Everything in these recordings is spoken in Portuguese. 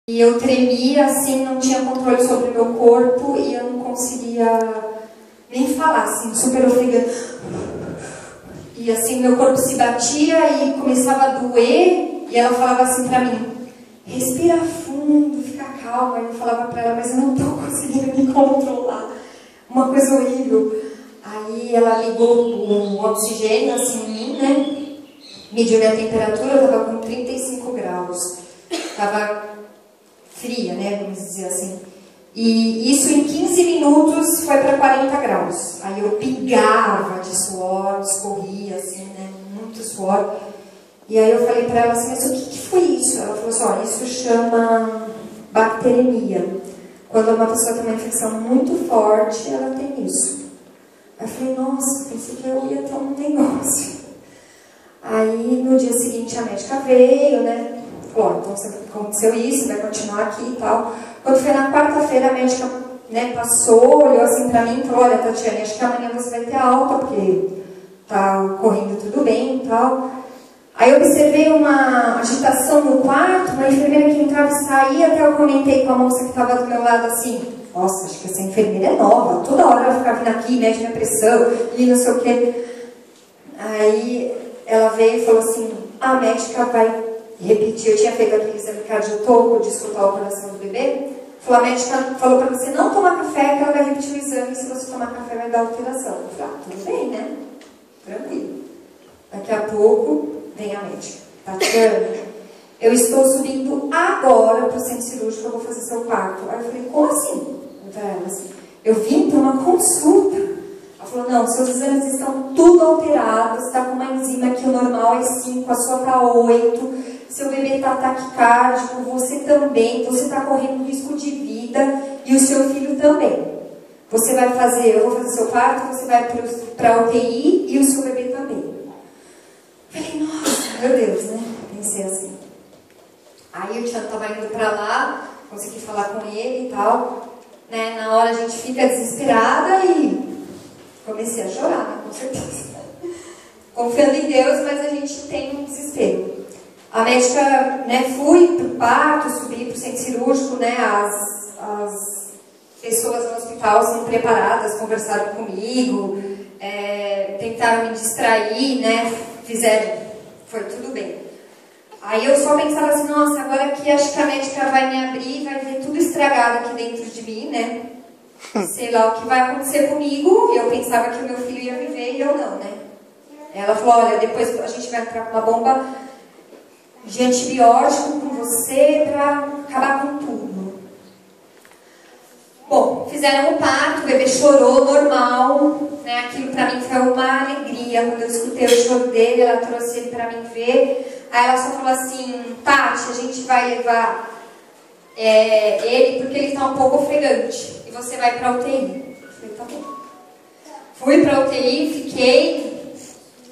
E eu tremia, assim, não tinha controle sobre o meu corpo e eu não conseguia nem falar, assim, super ofegante. E assim, meu corpo se batia e começava a doer. E ela falava assim pra mim, respira fundo, fica calma. E eu falava pra ela, mas eu não tô conseguindo me controlar. Uma coisa horrível. Aí ela ligou o oxigênio, assim, em mim, né? Mediu minha temperatura, eu tava com 35 graus. Tava fria, né, vamos dizer assim. E isso em 15 minutos foi para 40 graus. Aí eu pingava de suor, escorria, assim, né, muito suor. E aí eu falei para ela assim, mas o que foi isso? Ela falou assim, ó, isso chama bacteremia. Quando uma pessoa tem uma infecção muito forte, ela tem isso. Aí eu falei, nossa, pensei que eu ia ter um negócio. Aí no dia seguinte a médica veio, né? Falou, então aconteceu isso, vai continuar aqui e tal. Quando foi na quarta-feira, a médica, né, passou, olhou assim pra mim e falou, olha, Tatiane, acho que amanhã você vai ter alta, porque tá correndo tudo bem e tal. Aí eu observei uma agitação no quarto, uma enfermeira que entrava e saía, até eu comentei com a moça que estava do meu lado assim, nossa, acho que essa enfermeira é nova, toda hora ela fica vindo aqui, mede minha pressão, e não sei o quê. Aí ela veio e falou assim, a médica vai repetir, eu tinha feito aquele exame cardiotopo de escutar o coração do bebê, falou, a médica falou para você não tomar café, que ela vai repetir o exame, e se você tomar café vai dar alteração. Eu falei, tudo bem, né? Tranquilo. Daqui a pouco vem a médica. Tatiane, eu estou subindo agora para o centro cirúrgico, eu vou fazer seu parto. Aí eu falei, como assim? Eu vim para uma consulta. Ela falou, não, seus exames estão tudo alterados, você está com uma enzima que o normal é 5, a sua está 8, seu bebê está taquicárdico, você também, você está correndo risco de vida e o seu filho também. Você vai fazer, eu vou fazer seu parto, você vai para a UTI e o seu bebê também. Falei, nossa, meu Deus, né? Pensei assim. Aí o Tiano estava indo para lá, consegui falar com ele e tal. Né? Na hora a gente fica desesperada e comecei a chorar, né? Com certeza. Confiando em Deus, mas a gente tem um desespero. A médica, né, fui para o parto, subi para o centro cirúrgico, né? As pessoas no hospital são preparadas, conversaram comigo, tentaram me distrair, né? Fizeram, foi tudo bem. Aí eu só pensava assim, nossa, agora que acho que a médica vai me abrir, vai ver tudo estragado aqui dentro de mim, né? Sei lá o que vai acontecer comigo. E eu pensava que o meu filho ia viver e eu não, né? Ela falou, olha, depois a gente vai entrar com uma bomba de antibiótico com você pra acabar com tudo. Bom, fizeram o parto, o bebê chorou, normal, né? Aquilo pra mim foi uma alegria. Quando eu escutei o choro dele, ela trouxe ele pra mim ver. Aí ela só falou assim, Tati, a gente vai levar ele porque ele tá um pouco ofegante. E você vai pra UTI. Eu falei, tá bom. Fui pra UTI, fiquei.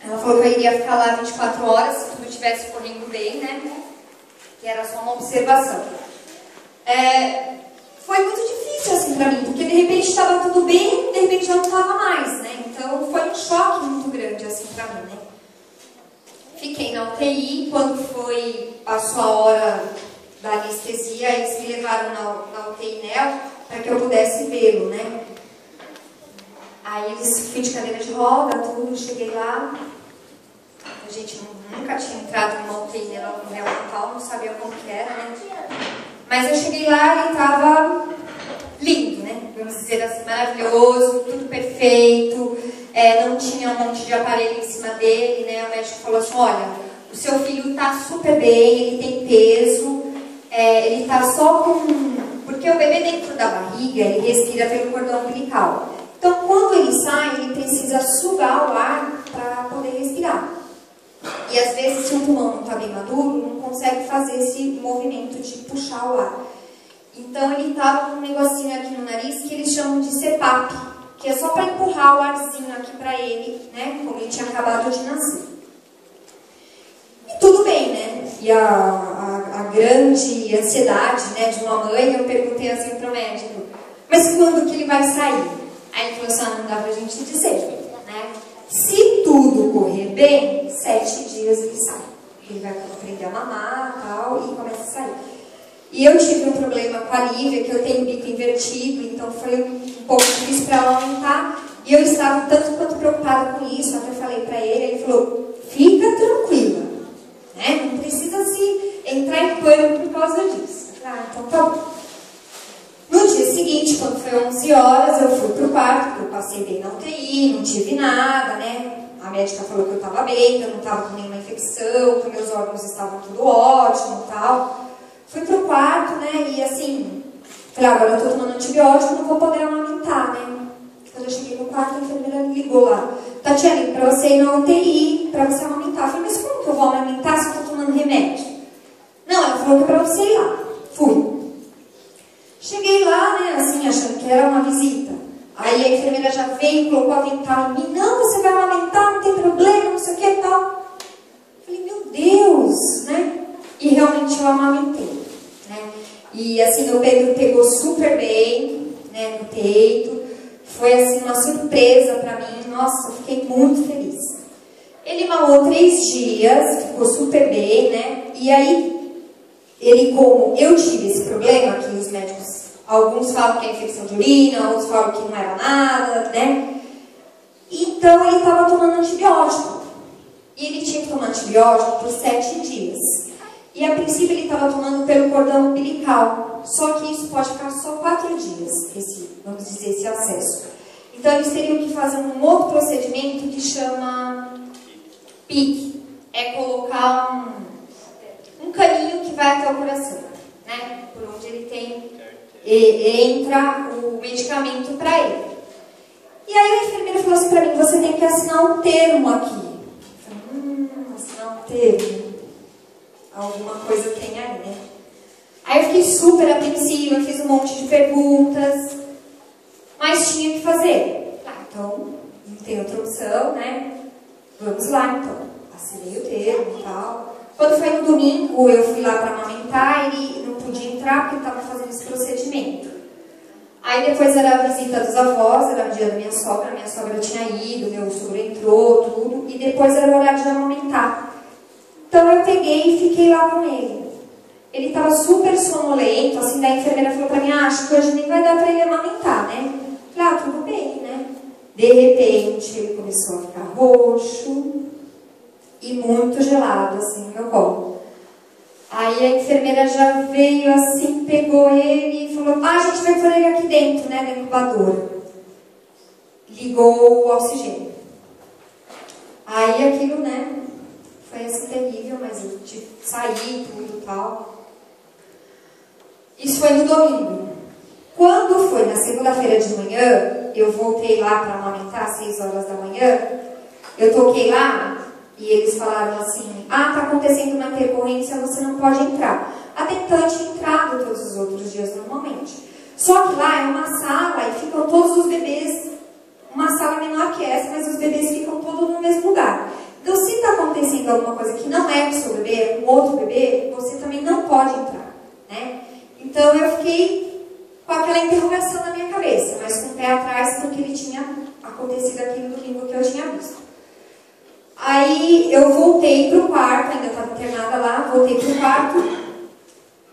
Ela falou que eu iria ficar lá 24 horas, se tudo estivesse correndo bem, né? Que era só uma observação. Foi muito difícil assim pra mim, porque de repente estava tudo bem, de repente já não estava mais, né? Então foi um choque muito grande assim pra mim, né? Fiquei na UTI, quando passou a hora da anestesia, eles me levaram na UTI NEL para que eu pudesse vê-lo, né? Aí eles fui de cadeira de roda, tudo, cheguei lá. A gente nunca tinha entrado numa UTI neonatal, não sabia como que era, né? Mas eu cheguei lá e ele estava lindo, né? Vamos dizer assim, maravilhoso, tudo perfeito. Não tinha um monte de aparelho em cima dele, né? O médico falou assim, olha, o seu filho está super bem, ele tem peso, ele está só com... Porque o bebê dentro da barriga, ele respira pelo cordão umbilical. Então, quando ele sai, ele precisa sugar o ar para poder respirar. E às vezes, se o pulmão não está bem maduro, não consegue fazer esse movimento de puxar o ar. Então, ele estava com um negocinho aqui no nariz que eles chamam de CPAP, que é só para empurrar o arzinho aqui para ele, né? Como ele tinha acabado de nascer. E tudo bem, né? E a grande ansiedade, né, de uma mãe, eu perguntei assim para o médico, mas quando que ele vai sair? Aí ele falou assim, não dá pra gente dizer, né? Se tudo correr bem, 7 dias ele sai. Ele vai aprender a mamar e tal, e começa a sair. E eu tive um problema com a Lívia, que eu tenho o bico invertido, então foi um pouco difícil para ela aumentar. E eu estava tanto quanto preocupada com isso, até falei para ele falou, fica tranquila, né? Não precisa se entrar em pânico por causa disso. Ah, então tá bom. No dia seguinte, quando foi 11 horas, eu fui pro quarto, porque eu passei bem na UTI, não tive nada, né? A médica falou que eu estava bem, que eu não estava com nenhuma infecção, que meus órgãos estavam tudo ótimo e tal. Fui pro quarto, né? E assim, falei, agora eu tô tomando antibiótico, não vou poder amamentar, né? Quando eu cheguei no quarto, a enfermeira me ligou lá. Tatiane, pra você ir na UTI, pra você amamentar. Eu falei, mas como que eu vou amamentar se eu tô tomando remédio? Não, ela falou que é pra você ir lá. Fui. Cheguei lá, né, assim, achando que era uma visita. Aí a enfermeira já veio, colocou a avental em mim. Não, você vai amamentar, não tem problema, não sei o que e tal. Eu falei, meu Deus, né? E realmente eu amamentei, né? E assim, meu Pedro pegou super bem, né, no peito. Foi assim uma surpresa pra mim. Nossa, eu fiquei muito feliz. Ele mamou 3 dias, ficou super bem, né? E aí, ele, como eu tive esse problema, que os médicos, alguns falam que é infecção de urina, outros falam que não era nada, né? Então, ele estava tomando antibiótico. E ele tinha que tomar antibiótico por 7 dias. E a princípio ele estava tomando pelo cordão umbilical. Só que isso pode ficar só 4 dias, vamos dizer, esse acesso. Então eles teriam que fazer um outro procedimento que chama PIC. É colocar um caninho que vai até o coração, né? Por onde ele tem, entra o medicamento para ele. E aí a enfermeira falou assim para mim, você tem que assinar um termo aqui. Eu falei, assinar um termo? Alguma coisa tem aí, né? Aí eu fiquei super apreensiva, fiz um monte de perguntas, mas tinha que fazer. Então, não tem outra opção, né? Vamos lá, então. Assinei o termo e tal. Quando foi no domingo, eu fui lá para amamentar, ele não podia entrar porque estava fazendo esse procedimento. Aí depois era a visita dos avós, era o dia da minha sogra tinha ido, meu sogro entrou, tudo, e depois era o horário de amamentar. Então eu peguei e fiquei lá com ele. Ele estava super sonolento, assim, daí a enfermeira falou para mim, acho que hoje nem vai dar para ele amamentar, né? Falei, tudo bem, né? De repente, ele começou a ficar roxo e muito gelado, assim, no meu colo. Aí a enfermeira já veio, assim, pegou ele e falou, a gente vai pôr ele aqui dentro, né, na incubadora. Ligou o oxigênio. Aí aquilo, né, foi assim terrível, mas eu tive que sair, tudo e tal. Isso foi no domingo. Quando foi na segunda-feira de manhã, eu voltei lá para amamentar às 6 horas da manhã, eu toquei lá e eles falaram assim, tá acontecendo uma intercorrência, você não pode entrar. Até então eu tinha entrado todos os outros dias normalmente. Só que lá é uma sala e ficam todos os bebês, uma sala menor que essa, mas os bebês ficam todos no mesmo lugar. Então se está acontecendo alguma coisa que não é com o seu bebê, é com outro bebê, você também não pode entrar, né? Então eu fiquei com aquela interrogação na minha cabeça, mas com o pé atrás porque ele tinha acontecido aquele domingo que eu tinha visto. Aí eu voltei para o quarto, ainda estava internada lá, voltei para o quarto.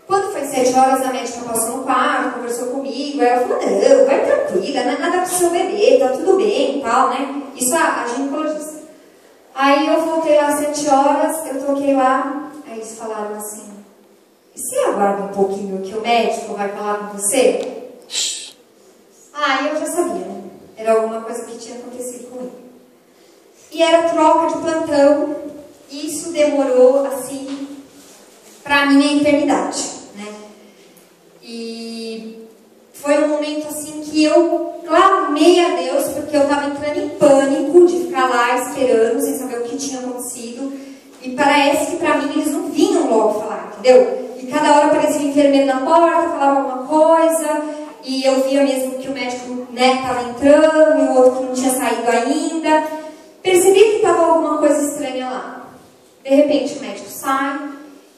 Quando foi 7 horas, a médica passou no quarto, conversou comigo, aí ela falou, não, vai tranquila, não é nada com o seu bebê, tá tudo bem e tal, né? Isso a ginecologista. Aí eu voltei lá às 7 horas, eu toquei lá, aí eles falaram assim, você aguarda um pouquinho que o médico vai falar com você? Aí eu já sabia, né? Era alguma coisa que tinha acontecido com ele. E era troca de plantão, e isso demorou, assim, pra minha eternidade, né? E foi um momento, assim, que eu clamei a Deus, porque eu tava entrando em pânico de ficar lá esperando, sem saber o que tinha acontecido. E parece que pra mim eles não vinham logo falar, entendeu? E cada hora aparecia um enfermeiro na porta, falava alguma coisa, e eu via mesmo que o médico, né, estava entrando, e o outro que não tinha saído ainda. Percebi que estava alguma coisa estranha lá. De repente o médico sai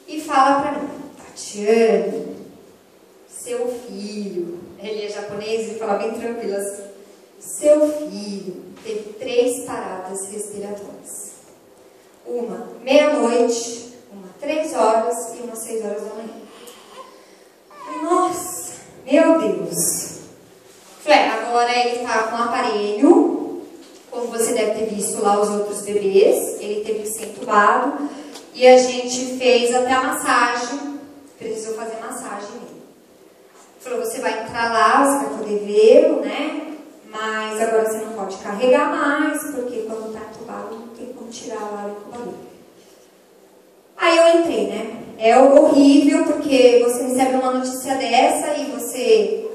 e fala para mim, Tatiane, seu filho, ele é japonês e fala bem tranquilo assim, seu filho teve 3 paradas respiratórias. Uma meia-noite, uma 3 horas e uma 6 horas da manhã. Meu Deus. Falei, agora ele tá com um aparelho, como você deve ter visto lá os outros bebês, ele teve que ser entubado, e a gente fez até a massagem, precisou fazer massagem nele. Falou, você vai entrar lá, você vai poder vê-lo, né? Mas agora você não pode carregar mais, porque quando tá entubado não tem como tirar lá a incubadora. Aí eu entrei, né? É horrível, porque você recebe uma notícia dessa e você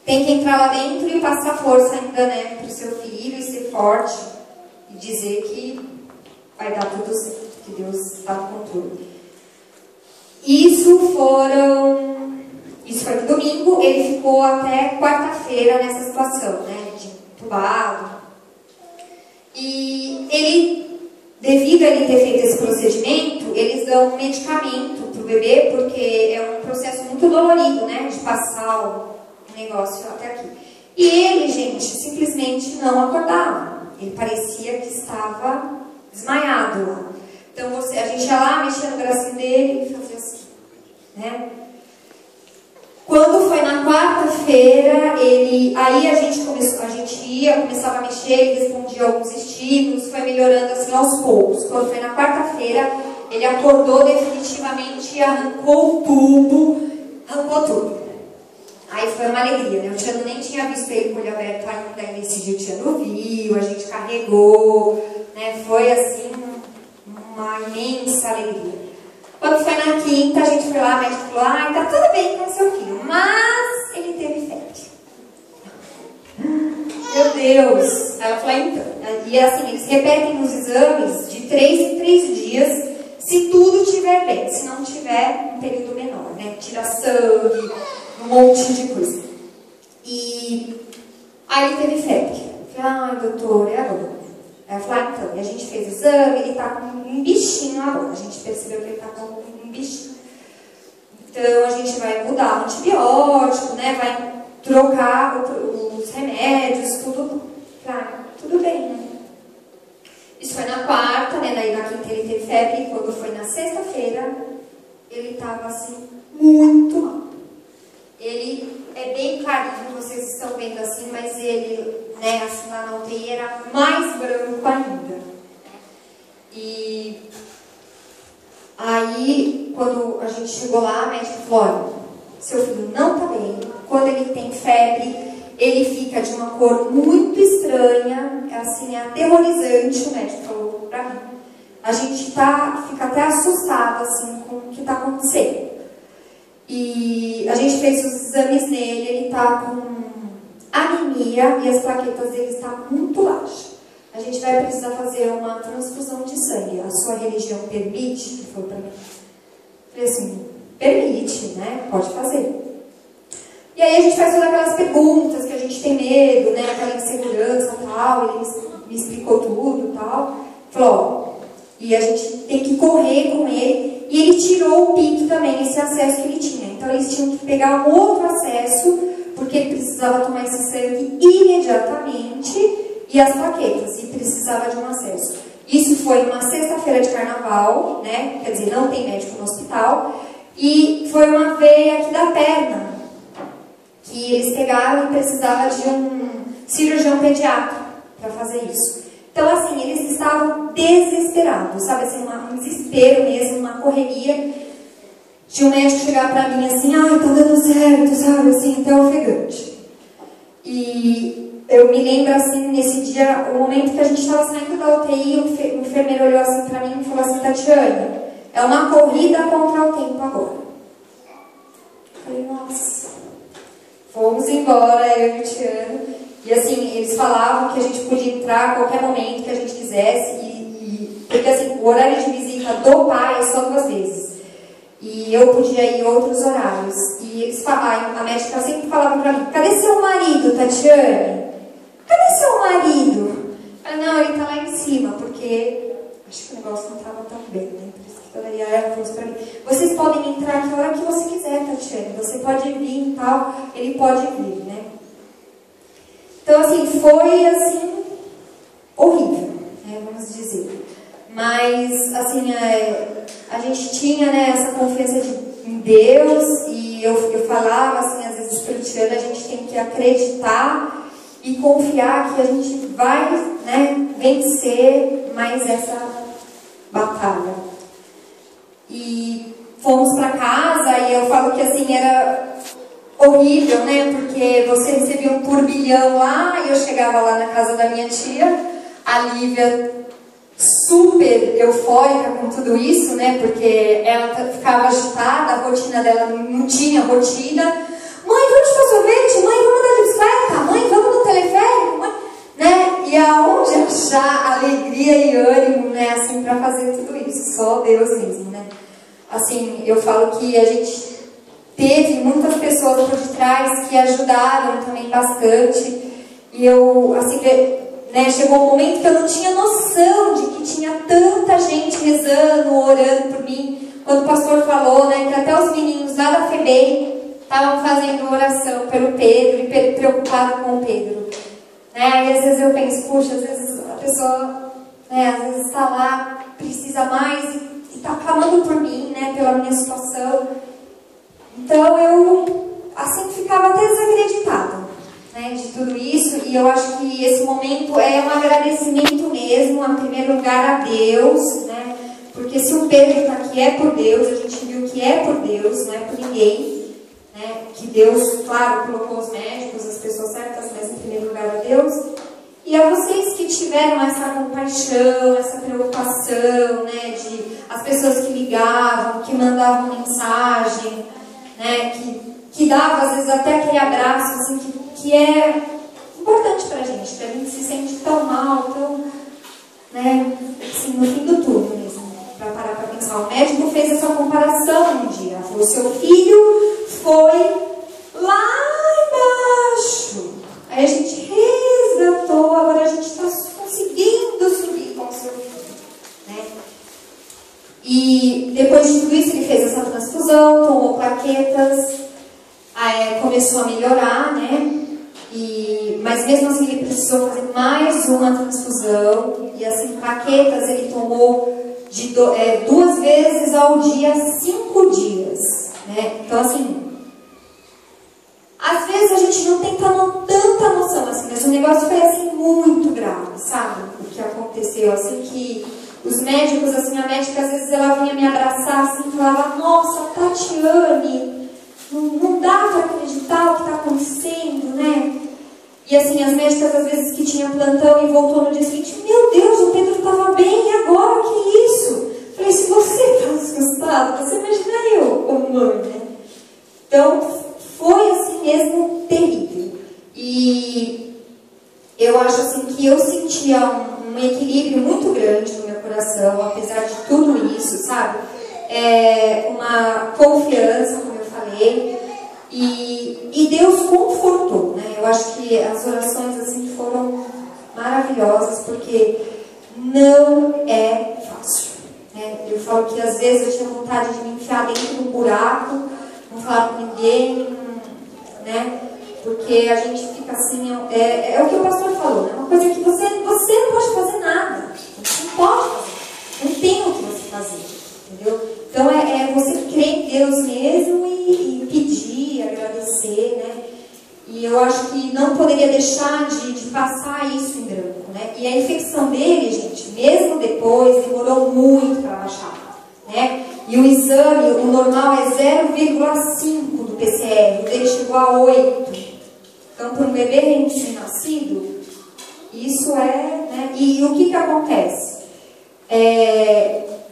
tem que entrar lá dentro e passar força ainda, né, pro seu filho e ser forte e dizer que vai dar tudo certo, que Deus está no controle. Isso foi no domingo, ele ficou até quarta-feira nessa situação, né, de entubado. E ele, devido a ele ter feito esse procedimento, eles dão um medicamento pro bebê, porque é um processo muito dolorido, né, de passar o negócio até aqui. E ele, gente, simplesmente não acordava. Ele parecia que estava desmaiado lá. Então a gente ia lá, mexia no bracinho dele e fazia assim, né? Quando foi na quarta-feira, aí a gente começava a mexer, ele respondia alguns estímulos, foi melhorando assim aos poucos. Quando foi na quarta-feira, ele acordou definitivamente e arrancou tudo. Aí foi uma alegria, né? O Tiano nem tinha visto ele com o olho aberto ainda, e nesse dia o Tiano viu, a gente carregou, né? Foi assim uma imensa alegria. Quando foi na quinta, a gente foi lá, a médica falou, tá tudo bem com o seu filho, mas ele teve febre. Meu Deus! Ela falou, então. E assim, eles repetem os exames de 3 em 3 dias, se tudo estiver bem. Se não tiver, um período menor, né? Tira sangue, um monte de coisa. E aí ele teve febre. Eu falei, doutor, é agora. Aí eu falei, então, e a gente fez o exame, ele tá com um bichinho agora. A gente percebeu que ele tá com um bichinho. Então a gente vai mudar o antibiótico, né? Vai trocar os remédios, tudo. Tudo bem, né? Isso foi na quarta, né? Daí na quinta ele teve febre. E quando foi na sexta-feira, ele tava assim, muito mal. Ele é bem clarinho, vocês estão vendo assim, mas ele, né, assim lá na UTI era mais branco ainda. E aí, quando a gente chegou lá, a médica falou, olha, seu filho não tá bem, quando ele tem febre, ele fica de uma cor muito estranha, assim, é aterrorizante, o médico falou pra mim. A gente fica até assustado, assim, com o que tá acontecendo. E a gente fez os exames nele, ele está com anemia e as plaquetas dele estão muito baixas. A gente vai precisar fazer uma transfusão de sangue. A sua religião permite? Ele falou para mim. Eu falei assim, permite, né? Pode fazer. E aí a gente faz todas aquelas perguntas que a gente tem medo, né? Aquela insegurança e tal. Ele me explicou tudo e tal. Falou, ó, e a gente tem que correr com ele. E ele tirou o PIC também, esse acesso que ele tinha. Então eles tinham que pegar um outro acesso, porque ele precisava tomar esse sangue imediatamente, e as plaquetas, e precisava de um acesso. Isso foi numa sexta-feira de carnaval, né? Quer dizer, não tem médico no hospital, e foi uma veia aqui da perna, que eles pegaram e precisava de um cirurgião pediatra para fazer isso. Então, assim, eles estavam desesperados, sabe, assim, um desespero mesmo, uma correria, de um médico chegar pra mim assim, tá dando certo, sabe, assim, até ofegante. E eu me lembro, assim, nesse dia, o momento que a gente estava saindo da UTI, o enfermeiro olhou assim pra mim e falou assim, Tatiane, é uma corrida contra o tempo agora. Eu falei, nossa, fomos embora, eu e o Tiano. E assim, eles falavam que a gente podia entrar a qualquer momento que a gente quisesse, porque assim, o horário de visita do pai é só 2 vezes. E eu podia ir em outros horários. E eles falavam, a médica sempre falava pra mim, cadê seu marido, Tatiane? Cadê seu marido? Eu falei, não, ele tá lá em cima, porque acho que o negócio não estava tão bem, né? Por isso que toda ela falou pra mim, vocês podem entrar aqui a hora que você quiser, Tatiane, você pode vir e tal, ele pode vir, né? Então, assim, foi, assim, horrível, né, vamos dizer. Mas, assim, a gente tinha, né, essa confiança em Deus, e eu falava, assim, às vezes desesperando, a gente tem que acreditar e confiar que a gente vai, né, vencer mais essa batalha. E fomos para casa e eu falo que assim era horrível, né? Porque você recebia um turbilhão lá e eu chegava lá na casa da minha tia, a Lívia super eufórica com tudo isso, né? Porque ela ficava agitada, a rotina dela não tinha rotina. Mãe, vamos tomar sorvete? Mãe, vamos andar de bicicleta? Mãe, vamos no teleférico? Mãe, né? E aonde achar alegria e ânimo, né? Assim, para fazer tudo isso? Só Deus mesmo, né? Assim, eu falo que a gente teve muitas pessoas por detrás que ajudaram também bastante. E eu, assim, né, chegou um momento que eu não tinha noção de que tinha tanta gente rezando, orando por mim. Quando o pastor falou, né, que até os meninos lá da FEBEM estavam fazendo oração pelo Pedro e preocupado com o Pedro. Né, aí às vezes eu penso, puxa, às vezes a pessoa, né, às vezes está lá, precisa mais e está clamando por mim, né, pela minha situação. Então eu, assim, ficava até desacreditada, né, de tudo isso, e eu acho que esse momento é um agradecimento mesmo, em primeiro lugar a Deus, né, porque se o Pedro está aqui é por Deus, a gente viu que é por Deus, não é por ninguém, né, que Deus, claro, colocou os médicos, as pessoas certas, mas em primeiro lugar a Deus, e a vocês que tiveram essa compaixão, essa preocupação, né, de as pessoas que ligavam, que mandavam mensagem, né, que dava às vezes até aquele abraço, assim, que é importante pra gente se sente tão mal, tão, né, assim, no fim do túnel mesmo, pra parar pra pensar. O médico fez essa comparação um dia, falou, seu filho foi lá embaixo, aí a gente resgatou, agora a gente está conseguindo subir com o seu filho, né. E depois de tudo isso ele fez essa transfusão, tomou plaquetas, começou a melhorar, né? Mas mesmo assim ele precisou fazer mais uma transfusão. E assim, plaquetas ele tomou de 2 vezes ao dia, 5 dias, né? Então assim, às vezes a gente não tem tanta noção assim, mas o negócio foi assim muito grave, sabe? O que aconteceu, assim, que os médicos, assim, a médica às vezes ela vinha me abraçar assim e falava, nossa, Tatiane, não dá para acreditar o que está acontecendo, né? E assim, as médicas às vezes que tinham plantão e voltou no dia seguinte, meu Deus, o Pedro estava bem, e agora? Que isso? Falei, se você está assustado, você imagina eu como mãe, né? Então, foi assim mesmo terrível. E eu acho assim que eu sentia um equilíbrio muito grande no meu coração, apesar de tudo isso, sabe? Uma confiança, como eu falei, e Deus confortou, né? Eu acho que as orações assim foram maravilhosas, porque não é fácil, né? Eu falo que às vezes eu tinha vontade de me enfiar dentro de um buraco, não falar com ninguém, né? Porque a gente fica assim, é o que o pastor falou, né? Uma coisa que você não pode fazer nada, você não pode fazer, não tem o que você fazer, entendeu? Então você crer em Deus mesmo e pedir, agradecer, né? E eu acho que não poderia deixar de passar isso em branco, né? E a infecção dele, gente, mesmo depois, demorou muito para baixar, né? E o exame, o normal é 0,5 do PCR, o dele chegou a 8. Então, para um bebê recém-nascido, isso né? E o que acontece?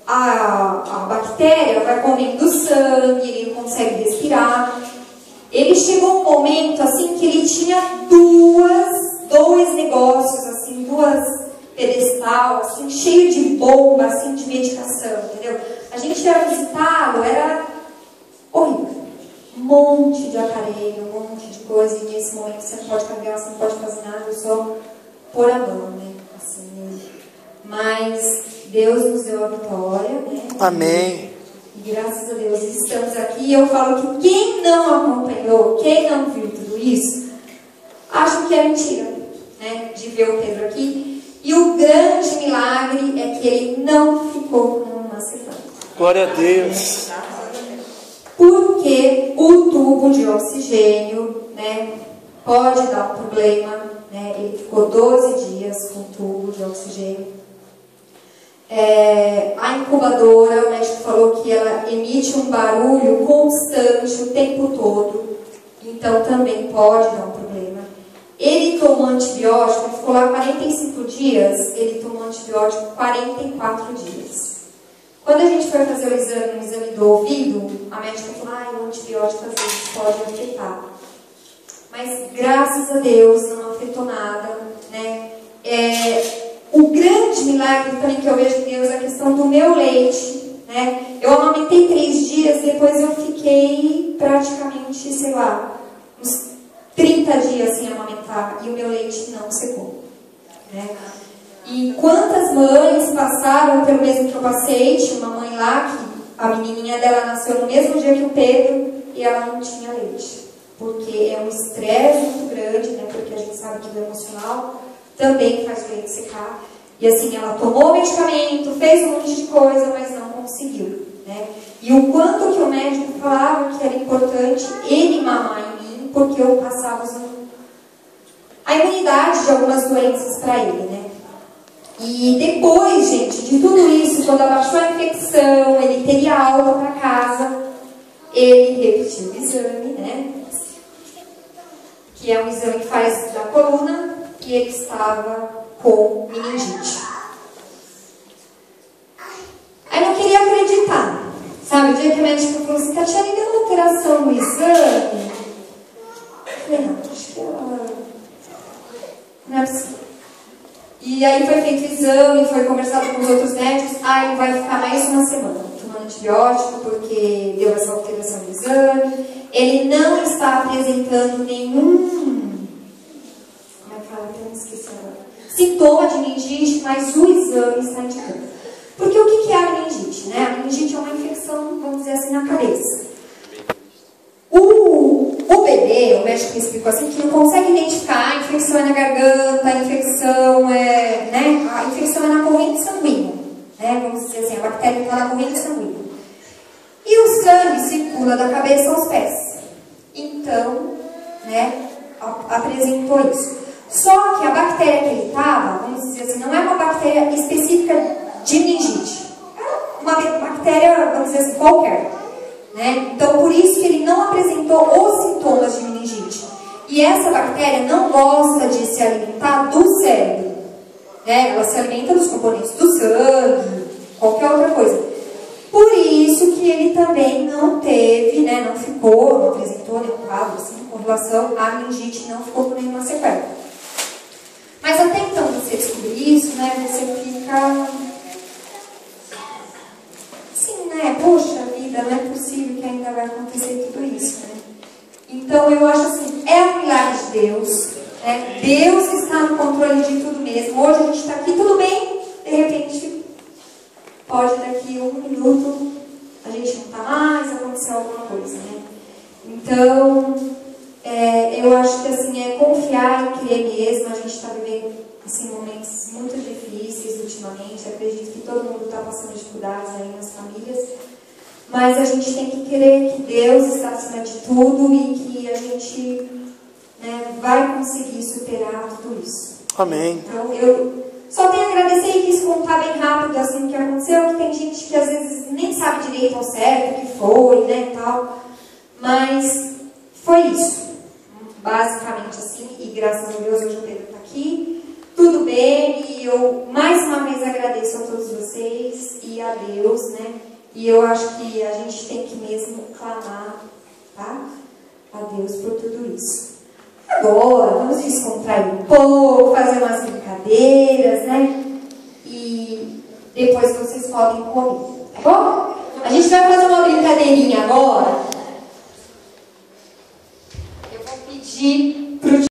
A bactéria vai comendo o sangue, ele não consegue respirar. Ele chegou um momento assim que ele tinha dois negócios, assim, 2 pedestal, assim, cheio de bomba, assim, de medicação, entendeu? A gente ia visitá-lo, era horrível. Um monte de aparelho, um monte de coisa, e nesse momento você não pode carregar, você não pode fazer nada, só pôr a mão, né? Assim, mas Deus nos deu a vitória, né? Amém. E graças a Deus estamos aqui. E eu falo que quem não acompanhou, quem não viu tudo isso, acho que é mentira, né? De ver o Pedro aqui. E o grande milagre é que ele não ficou com uma macetão. Glória a Deus. porque o tubo de oxigênio, né, pode dar um problema, né? Ele ficou 12 dias com o tubo de oxigênio. A incubadora, o médico falou que ela emite um barulho constante o tempo todo, então também pode dar um problema. Ele tomou antibiótico, ele ficou lá 45 dias, ele tomou antibiótico 44 dias. Quando a gente foi fazer o exame do ouvido, a médica falou, o antibiótico às vezes pode afetar. Mas graças a Deus não afetou nada, né? O grande milagre também que eu vejo em Deus é a questão do meu leite, né? Eu amamentei 3 dias, depois eu fiquei praticamente, sei lá, uns 30 dias sem amamentar e o meu leite não secou, né? E quantas mães passaram pelo mesmo que eu passei? Tinha uma mãe lá que a menininha dela nasceu no mesmo dia que o Pedro e ela não tinha leite. Porque é um estresse muito grande, né? Porque a gente sabe que o emocional também faz o leite secar. E assim, ela tomou o medicamento, fez um monte de coisa, mas não conseguiu, né? E o quanto que o médico falava que era importante ele mamar em mim, porque eu passava a imunidade de algumas doenças para ele, né? E depois, gente, de tudo isso, quando abaixou a infecção, ele teria alta para casa, ele repetiu o exame, né? Que é um exame que faz da coluna, e ele estava com meningite. Aí não queria acreditar. Sabe, o dia que a médica falou assim, Tatiana, deu uma alteração no exame? Eu falei, não, acho que ela... não é possível. E aí foi feito o exame, foi conversado com os outros médicos, ele vai ficar mais uma semana tomando antibiótico, porque deu essa alteração no exame. Ele não está apresentando nenhum... como é que fala? Eu não esqueci agora. Sintoma de meningite, mas o exame está indicando. Porque o que é a meningite, né? A meningite é uma infecção, vamos dizer assim, na cabeça. O bebê, o médico me explicou assim, que não consegue identificar a infecção é na garganta, a infecção é, né? A infecção é na corrente sanguínea, né? Vamos dizer assim, a bactéria está na corrente sanguínea. E o sangue circula da cabeça aos pés. Então, né, apresentou isso. Só que a bactéria que ele estava, vamos dizer assim, não é uma bactéria específica de meningite. É uma bactéria, vamos dizer assim, qualquer. Né? Então, por isso que ele não apresentou os sintomas de meningite. E essa bactéria não gosta de se alimentar do cérebro. Né? Ela se alimenta dos componentes do sangue, qualquer outra coisa. Por isso que ele também não teve, né, não ficou, não apresentou nenhum quadro assim, com relação à meningite, não ficou com nenhuma sequela. Mas até então você descobrir isso, né, você fica assim, né, poxa vida, não é possível que ainda vai acontecer tudo isso, né? Então eu acho assim, é um milagre de Deus, né? Deus está no controle de tudo mesmo. Hoje a gente está aqui, tudo bem, de repente pode daqui 1 minuto a gente não está mais, acontecer alguma coisa, né? Então, eu acho que assim, é confiar e crer mesmo. A gente está vivendo assim, momentos muito difíceis ultimamente. Acredito que todo mundo está passando dificuldades aí nas famílias. Mas a gente tem que crer que Deus está acima de tudo e que a gente, né, vai conseguir superar tudo isso. Amém. Então, eu só tenho a agradecer e quis contar bem rápido assim o que aconteceu, que tem gente que às vezes nem sabe direito ao certo o que foi, né, e tal. Mas foi isso, basicamente assim, e graças a Deus hoje o Pedro está aqui, tudo bem, e eu mais uma vez agradeço a todos vocês e a Deus, né, e eu acho que a gente tem que mesmo clamar, tá, a Deus por tudo isso. Agora, vamos descontrair um pouco, fazer umas brincadeiras, né? E depois vocês podem comer, tá bom? A gente vai fazer uma brincadeirinha agora. Eu vou pedir pro